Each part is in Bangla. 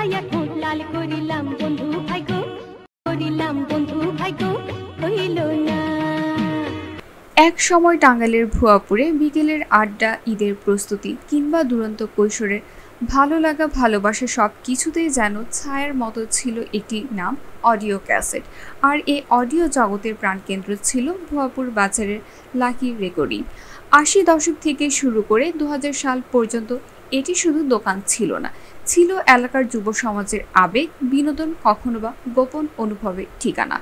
লাগাইয়া ঠোঁট লাল করিলাম বন্ধু ভাইগো, করিলাম বন্ধু ভাইগো, হইল না। এক সময় টাঙ্গাইলের ভুয়াপুরে বিকেলের আড্ডা, ঈদের প্রস্তুতি কিংবা দুরন্ত কৈশোরের ভালো লাগা, ভালোবাসা সব কিছুতেই যেন ছায়ার মতো ছিল একটি নাম, অডিও ক্যাসেট। আর এই অডিও জগতের প্রাণকেন্দ্র ছিল ভুয়াপুর বাজারের লাকি রেকর্ডিং। ৮০ দশক থেকে শুরু করে ২০০০ সাল পর্যন্ত এটি শুধু দোকান ছিল না, ছিল এলাকার যুব সমাজের আবেগ, বিনোদন, কখনো বা গোপন অনুভবের ঠিকানা।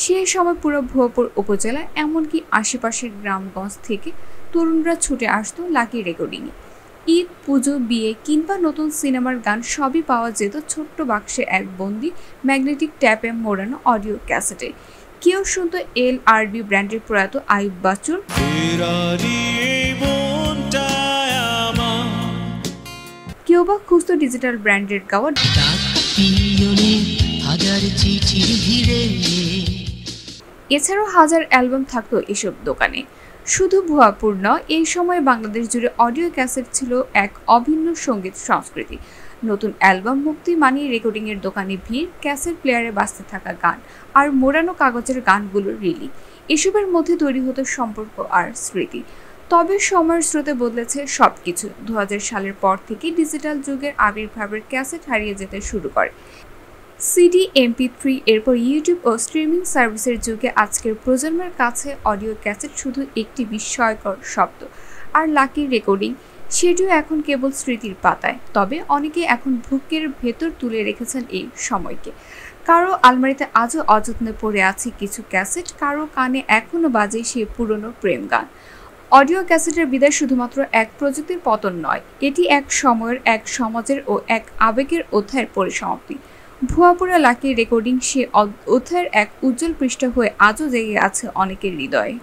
সেই সময় পুরো ভুয়াপুর উপজেলা, এমনকি আশেপাশের গ্রামগঞ্জ থেকে তরুণরা ছুটে আসতো লাকি রেকর্ডিংয়ে। ঈদ, পুজো, বিয়ে কিংবা নতুন সিনেমার গান সবই পাওয়া যেত ছোট্ট বাক্সে এক বন্দি ম্যাগনেটিক ট্যাপে মোড়ানো অডিও ক্যাসেটে। কেউ শুনতো LRB ব্র্যান্ডের প্রয়াত আইয়ুব বাচ্চুর, কেউ বা খুঁজতো ডিজিটাল ব্র্যান্ডের গাওয়া এছাড়াও হাজার অ্যালবাম থাকতো এসব দোকানে। শুধু ভুয়াপুর নয়, এই সময় বাংলাদেশ জুড়ে অডিও ক্যাসেট ছিল এক অভিন্ন সঙ্গীত সংস্কৃতি। নতুন অ্যালবাম মুক্তি মানিয়ে রেকর্ডিংয়ের দোকানে ভিড়, ক্যাসেট প্লেয়ারে বাজতে থাকা গান আর মোড়ানো কাগজের গানগুলোর রিলি, এসবের মধ্যে তৈরি হতো সম্পর্ক আর স্মৃতি। তবে সময়ের স্রোতে বদলেছে সবকিছু। ২০০০ সালের পর থেকে ডিজিটাল যুগের আবির্ভাবের ক্যাসেট হারিয়ে যেতে শুরু করে। সিডি, MP3, এরপর ইউটিউব ও স্ট্রিমিং সার্ভিসের যুগে আজকের প্রজন্মের কাছে অডিও ক্যাসেট শুধু একটি বিস্ময়কর শব্দ। আর লাকি রেকর্ডিং, সেটিও এখন কেবল স্মৃতির পাতায়। তবে অনেকে এখন বুকের ভেতর তুলে রেখেছেন এই সময়কে। কারো আলমারিতে আজও অযত্নে পড়ে আছে কিছু ক্যাসেট, কারো কানে এখনও বাজে সেই পুরনো প্রেম গান। অডিও ক্যাসেটের বিদায় শুধুমাত্র এক প্রযুক্তির পতন নয়, এটি এক সময়ের, এক সমাজের ও এক আবেগের অধ্যায়ের পরিসমাপ্তি। ভুয়াপুরা লাকি রেকর্ডিং সে অধ্যায়ের এক উজ্জ্বল পৃষ্ঠা হয়ে আজও জেগে আছে অনেকের হৃদয়ে।